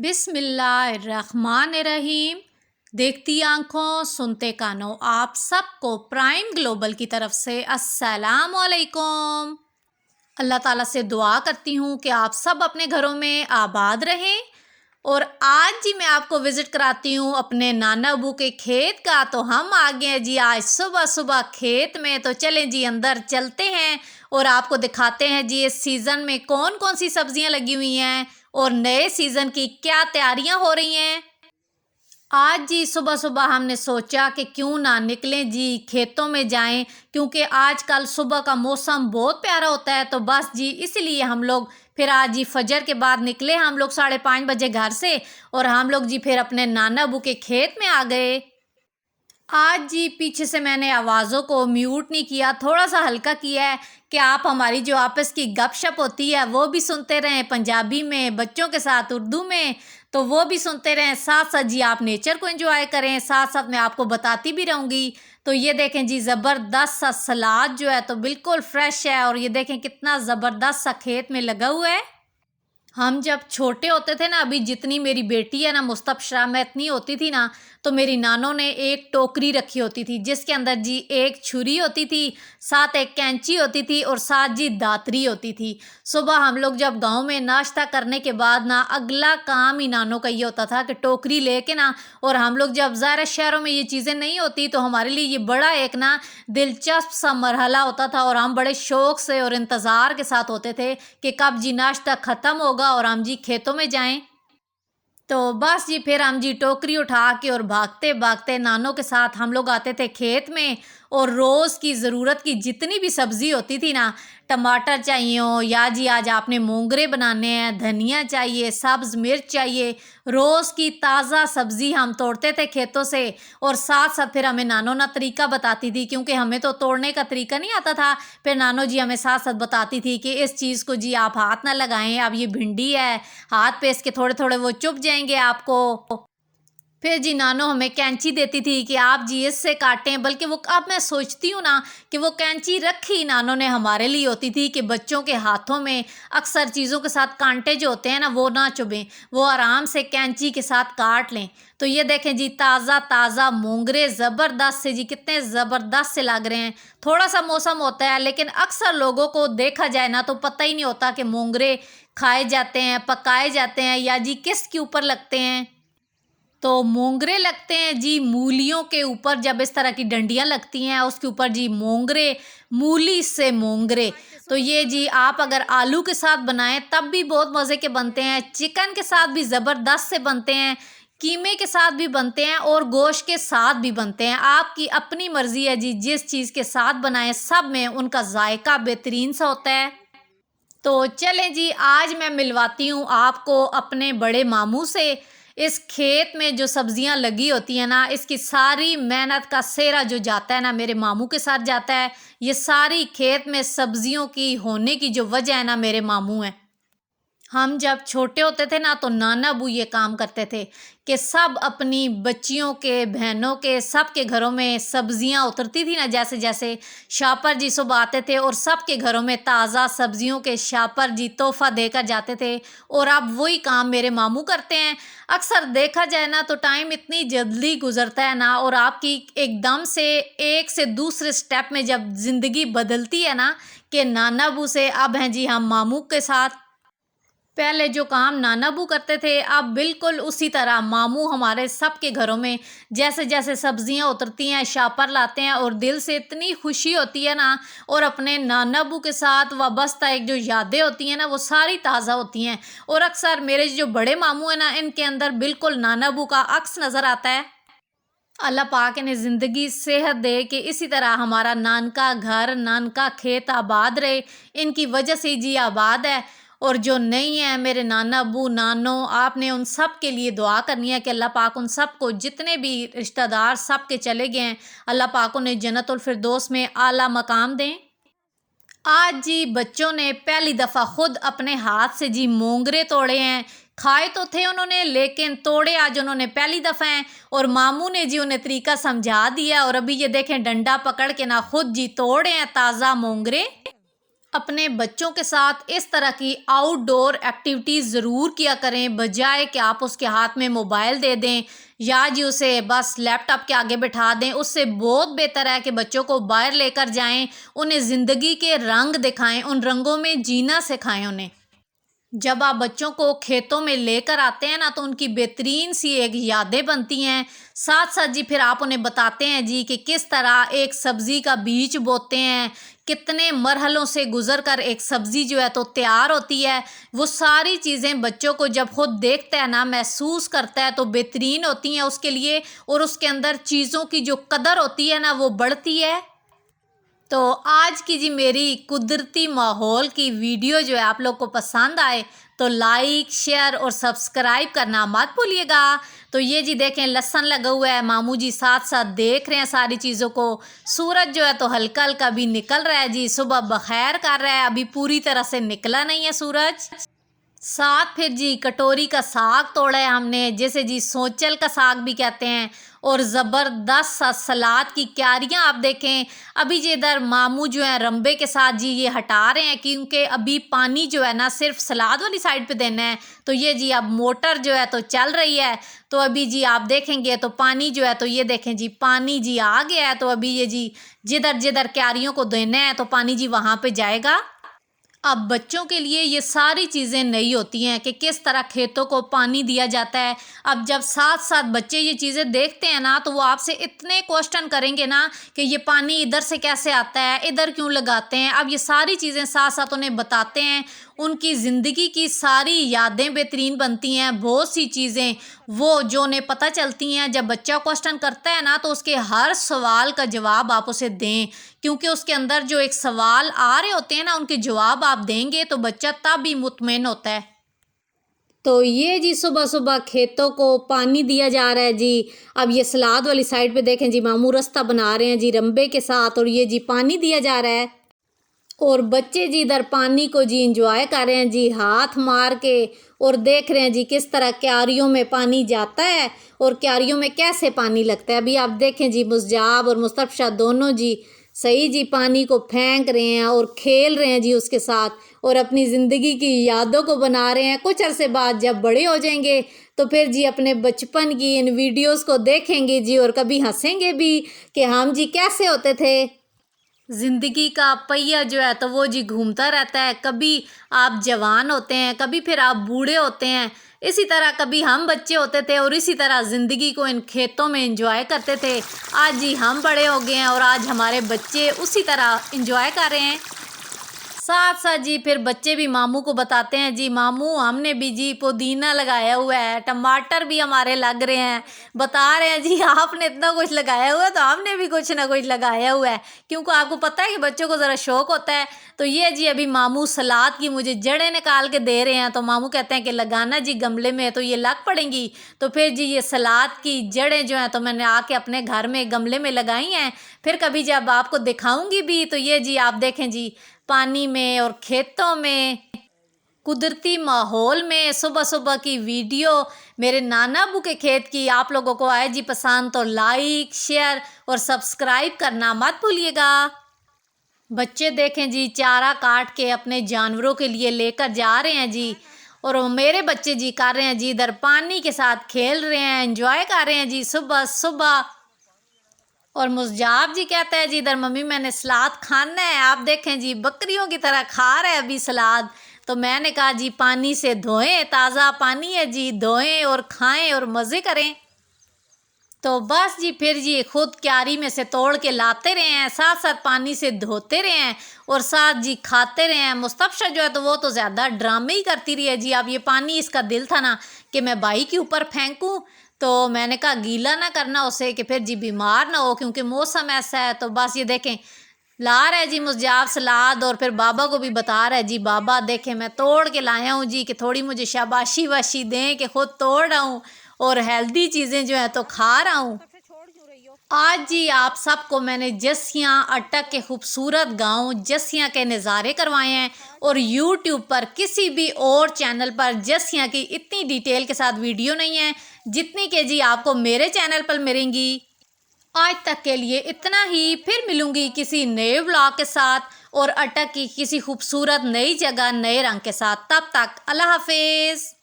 बिस्मिल्लाहिर्रहमानिर्रहीम। देखती आंखों सुनते कानों, आप सबको प्राइम ग्लोबल की तरफ से अस्सलाम वालेकुम। अल्लाह ताला से दुआ करती हूँ कि आप सब अपने घरों में आबाद रहें। और आज जी मैं आपको विज़िट कराती हूँ अपने नाना अबू के खेत का। तो हम आ गए हैं जी आज सुबह सुबह खेत में। तो चलें जी अंदर चलते हैं और आपको दिखाते हैं जी इस सीज़न में कौन कौन सी सब्जियां लगी हुई हैं और नए सीज़न की क्या तैयारियां हो रही हैं। आज जी सुबह सुबह हमने सोचा कि क्यों ना निकलें जी खेतों में जाएं, क्योंकि आजकल सुबह का मौसम बहुत प्यारा होता है। तो बस जी इसलिए हम लोग फिर आज जी फजर के बाद निकले, हम लोग 5:30 बजे घर से, और हम लोग जी फिर अपने नाना अबू के खेत में आ गए। आज जी पीछे से मैंने आवाज़ों को म्यूट नहीं किया, थोड़ा सा हल्का किया है कि आप हमारी जो आपस की गपशप होती है वो भी सुनते रहें, पंजाबी में, बच्चों के साथ उर्दू में, तो वो भी सुनते रहें। साथ साथ जी आप नेचर को एंजॉय करें, साथ साथ मैं आपको बताती भी रहूँगी। तो ये देखें जी ज़बरदस्त सा सलाद जो है तो बिल्कुल फ्रेश है, और ये देखें कितना ज़बरदस्त सा खेत में लगा हुआ है। हम जब छोटे होते थे ना, अभी जितनी मेरी बेटी है ना मुस्तबशरा, मैं इतनी होती थी ना, तो मेरी नानों ने एक टोकरी रखी होती थी जिसके अंदर जी एक छुरी होती थी, साथ एक कैंची होती थी और साथ जी दातरी होती थी। सुबह हम लोग जब गांव में नाश्ता करने के बाद ना अगला काम ही नानों का ये होता था कि टोकरी लेके ना, और हम लोग जब ज़ाहिर शहरों में ये चीज़ें नहीं होती तो हमारे लिए ये बड़ा एक ना दिलचस्प सा मरहला होता था, और हम बड़े शौक़ से और इंतज़ार के साथ होते थे कि कब जी नाश्ता ख़त्म होगा और हम जी खेतों में जाएं। तो बस जी फिर हम जी टोकरी उठा के और भागते भागते नानों के साथ हम लोग आते थे खेत में, और रोज़ की ज़रूरत की जितनी भी सब्ज़ी होती थी ना, टमाटर चाहिए हो या जी आज आपने मोंगरे बनाने हैं, धनिया चाहिए, सब्ज़ मिर्च चाहिए, रोज़ की ताज़ा सब्ज़ी हम तोड़ते थे खेतों से। और साथ साथ फिर हमें नानो ना तरीका बताती थी, क्योंकि हमें तो तोड़ने का तरीका नहीं आता था। फिर नानो जी हमें साथ साथ बताती थी कि इस चीज़ को जी आप हाथ ना लगाएं, अब ये भिंडी है, हाथ पे इसके थोड़े थोड़े वो चुभ जाएंगे आपको। फिर जी नानो हमें कैंची देती थी कि आप जी इससे काटें, बल्कि वो अब मैं सोचती हूँ ना कि वो कैंची रखी नानो ने हमारे लिए होती थी कि बच्चों के हाथों में अक्सर चीज़ों के साथ कांटे जो होते हैं ना वो ना चुभें, वो आराम से कैंची के साथ काट लें। तो ये देखें जी ताज़ा ताज़ा मोंगरे ज़बरदस्त से जी, कितने ज़बरदस्त से लग रहे हैं। थोड़ा सा मौसम होता है लेकिन अक्सर लोगों को देखा जाए ना तो पता ही नहीं होता कि मोंगरे खाए जाते हैं, पकाए जाते हैं, या जी किस के ऊपर लगते हैं। तो मोंगरे लगते हैं जी मूलियों के ऊपर, जब इस तरह की डंडियाँ लगती हैं उसके ऊपर जी मोंगरे, मूली से मोंगरे। तो ये जी आप अगर आलू के साथ बनाएं तब भी बहुत मज़े के बनते हैं, चिकन के साथ भी ज़बरदस्त से बनते हैं, कीमे के साथ भी बनते हैं और गोश्त के साथ भी बनते हैं। आपकी अपनी मर्ज़ी है जी, जिस चीज़ के साथ बनाएं सब में उनका जायका बेहतरीन सा होता है। तो चलें जी आज मैं मिलवाती हूँ आपको अपने बड़े मामू से। इस खेत में जो सब्जियां लगी होती हैं ना, इसकी सारी मेहनत का सेहरा जो जाता है ना मेरे मामू के साथ जाता है। ये सारी खेत में सब्जियों की होने की जो वजह है ना मेरे मामू हैं। हम जब छोटे होते थे ना तो नाना अबू ये काम करते थे कि सब अपनी बच्चियों के, बहनों के, सब के घरों में सब्जियां उतरती थी ना, जैसे जैसे शापर जी सुबह आते थे और सब के घरों में ताज़ा सब्जियों के शापर जी तोहफा देकर जाते थे। और अब वही काम मेरे मामू करते हैं। अक्सर देखा जाए ना तो टाइम इतनी जल्दी गुजरता है ना, और आपकी एकदम से एक से दूसरे स्टेप में जब ज़िंदगी बदलती है ना, कि नाना अबू से अब हैं जी हम मामू के साथ। पहले जो काम नाना अबू करते थे अब बिल्कुल उसी तरह मामू हमारे सबके घरों में जैसे जैसे सब्जियां उतरती हैं शापर लाते हैं, और दिल से इतनी खुशी होती है ना, और अपने नाना अबू के साथ वाबस्ता एक जो यादें होती हैं ना वो सारी ताज़ा होती हैं। और अक्सर मेरे जो बड़े मामू हैं ना इनके अंदर बिल्कुल नाना अबू का अक्स नज़र आता है। अल्लाह पाक इन्हें ज़िंदगी सेहत दे कि इसी तरह हमारा नानका घर, नानका खेत आबाद रहे। इनकी वजह से ही जी आबाद है। और जो नहीं है मेरे नाना अबू नानो, आपने उन सब के लिए दुआ करनी है कि अल्लाह पाक उन सब को, जितने भी रिश्तेदार सब के चले गए हैं, अल्लाह पाक उन्हें जन्नतुल फिरदौस में आला मकाम दें। आज जी बच्चों ने पहली दफ़ा खुद अपने हाथ से जी मोंगरे तोड़े हैं। खाए तो थे उन्होंने लेकिन तोड़े आज उन्होंने पहली दफ़ा हैं, और मामू ने जी उन्हें तरीका समझा दिया, और अभी ये देखें डंडा पकड़ के ना खुद जी तोड़े हैं ताज़ा मोंगरे। अपने बच्चों के साथ इस तरह की आउटडोर एक्टिविटीज़ ज़रूर किया करें, बजाय कि आप उसके हाथ में मोबाइल दे दें या जी उसे बस लैपटॉप के आगे बिठा दें। उससे बहुत बेहतर है कि बच्चों को बाहर लेकर जाएं, उन्हें ज़िंदगी के रंग दिखाएं, उन रंगों में जीना सिखाएं उन्हें। जब आप बच्चों को खेतों में लेकर आते हैं ना, तो उनकी बेहतरीन सी एक यादें बनती हैं। साथ साथ जी फिर आप उन्हें बताते हैं जी कि किस तरह एक सब्ज़ी का बीज बोते हैं, कितने मरहलों से गुजर कर एक सब्ज़ी जो है तो तैयार होती है। वो सारी चीज़ें बच्चों को जब खुद देखता है ना, महसूस करता है, तो बेहतरीन होती हैं उसके लिए, और उसके अंदर चीज़ों की जो कदर होती है ना, वो बढ़ती है। तो आज की जी मेरी कुदरती माहौल की वीडियो जो है आप लोग को पसंद आए तो लाइक शेयर और सब्सक्राइब करना मत भूलिएगा। तो ये जी देखें लहसुन लगा हुआ है, मामू जी साथ साथ देख रहे हैं सारी चीज़ों को। सूरज जो है तो हल्का हल्का भी निकल रहा है जी, सुबह बखैर कर रहा है, अभी पूरी तरह से निकला नहीं है सूरज। साथ फिर जी कटोरी का साग तोड़ा है हमने, जैसे जी सोचल का साग भी कहते हैं, और ज़बरदस्त सा सलाद की क्यारियाँ आप देखें। अभी जी इधर मामू जो है रंबे के साथ जी ये हटा रहे हैं, क्योंकि अभी पानी जो है ना सिर्फ सलाद वाली साइड पे देना है। तो ये जी अब मोटर जो है तो चल रही है, तो अभी जी आप देखेंगे तो पानी जो है तो ये देखें जी पानी जी आ गया है। तो अभी ये जी जिधर जिधर क्यारियों को देना है तो पानी जी वहाँ पे जाएगा। अब बच्चों के लिए ये सारी चीज़ें नई होती हैं कि किस तरह खेतों को पानी दिया जाता है। अब जब साथ साथ बच्चे ये चीज़ें देखते हैं ना, तो वो आपसे इतने क्वेश्चन करेंगे ना कि ये पानी इधर से कैसे आता है, इधर क्यों लगाते हैं। अब ये सारी चीज़ें साथ साथ उन्हें बताते हैं, उनकी ज़िंदगी की सारी यादें बेहतरीन बनती हैं। बहुत सी चीज़ें वो जो उन्हें पता चलती हैं, जब बच्चा क्वेश्चन करता है ना, तो उसके हर सवाल का जवाब आप उसे दें, क्योंकि उसके अंदर जो एक सवाल आ रहे होते हैं ना, उनके जवाब आप देंगे तो बच्चा तब भी मुतमईन होता है। तो ये जी सुबह सुबह खेतों को पानी दिया जा रहा है जी। अब ये सलाद वाली साइड पे देखें जी मामू रास्ता बना रहे हैं जी रंबे के साथ, और ये जी पानी दिया जा रहा है, और बच्चे जी इधर पानी को जी इंजॉय कर रहे हैं जी हाथ मार के, और देख रहे हैं जी किस तरह क्यारियों में पानी जाता है और क्यारियों में कैसे पानी लगता है। अभी आप देखें जी मुस्जाब और मुस्तफशा दोनों जी सही जी पानी को फेंक रहे हैं और खेल रहे हैं जी उसके साथ, और अपनी ज़िंदगी की यादों को बना रहे हैं। कुछ अरसे बाद जब बड़े हो जाएंगे तो फिर जी अपने बचपन की इन वीडियोस को देखेंगे जी, और कभी हंसेंगे भी कि हम जी कैसे होते थे। ज़िंदगी का पहिया जो है तो वो जी घूमता रहता है, कभी आप जवान होते हैं, कभी फिर आप बूढ़े होते हैं। इसी तरह कभी हम बच्चे होते थे और इसी तरह ज़िंदगी को इन खेतों में एंजॉय करते थे। आज जी हम बड़े हो गए हैं और आज हमारे बच्चे उसी तरह एंजॉय कर रहे हैं। साथ साथ जी फिर बच्चे भी मामू को बताते हैं जी मामू हमने भी जी पुदीना लगाया हुआ है, टमाटर भी हमारे लग रहे हैं। बता रहे हैं जी आपने इतना कुछ लगाया हुआ है तो हमने भी कुछ ना कुछ लगाया हुआ है, क्योंकि आपको पता है कि बच्चों को ज़रा शौक होता है। तो ये जी अभी मामू सलाद की मुझे जड़ें निकाल के दे रहे हैं, तो मामू कहते हैं कि लगाना जी गमले में, तो ये लग पड़ेंगी। तो फिर जी ये सलाद की जड़ें जो हैं तो मैंने आके अपने घर में गमले में लगाई हैं, फिर कभी जब आपको दिखाऊंगी भी। तो ये जी आप देखें जी पानी में और खेतों में कुदरती माहौल में सुबह सुबह की वीडियो मेरे नाना अबू के खेत की आप लोगों को आए जी पसंद, तो लाइक शेयर और सब्सक्राइब करना मत भूलिएगा। बच्चे देखें जी चारा काट के अपने जानवरों के लिए लेकर जा रहे हैं जी, और मेरे बच्चे जी कर रहे हैं जी इधर पानी के साथ खेल रहे हैं, एंजॉय कर रहे हैं जी सुबह सुबह। और मुस्जाब जी कहता है जी इधर मम्मी मैंने सलाद खाना है। आप देखें जी बकरियों की तरह खा रहे हैं अभी सलाद। तो मैंने कहा जी पानी से धोएं, ताज़ा पानी है जी, धोएं और खाएं और मज़े करें। तो बस जी फिर जी खुद क्यारी में से तोड़ के लाते रहे हैं, साथ साथ पानी से धोते रहे हैं और साथ जी खाते रहे हैं। मुस्तफशा जो है तो वो तो ज़्यादा ड्रामे ही करती रही है जी। अब ये पानी इसका दिल था ना कि मैं बाई के ऊपर फेंकूं, तो मैंने कहा गीला ना करना उसे कि फिर जी बीमार ना हो, क्योंकि मौसम ऐसा है। तो बस ये देखें ला रहा है जी मुझजाब सलाद, और फिर बाबा को भी बता रहा है जी बाबा देखें मैं तोड़ के लाया हूँ जी, कि थोड़ी मुझे शाबाशी वाशी दें कि खुद तोड़ रहा हूँ और हेल्दी चीज़ें जो है तो खा रहा हूँ। आज जी आप सबको मैंने जसियाँ अटक के खूबसूरत गांव जसियाँ के नज़ारे करवाए हैं, और YouTube पर किसी भी और चैनल पर जसियाँ की इतनी डिटेल के साथ वीडियो नहीं है जितनी के जी आपको मेरे चैनल पर मिलेंगी। आज तक के लिए इतना ही, फिर मिलूंगी किसी नए व्लॉग के साथ। और अटक की किसी खूबसूरत नई जगह नए रंग के साथ। तब तक अल्लाह हाफिज़।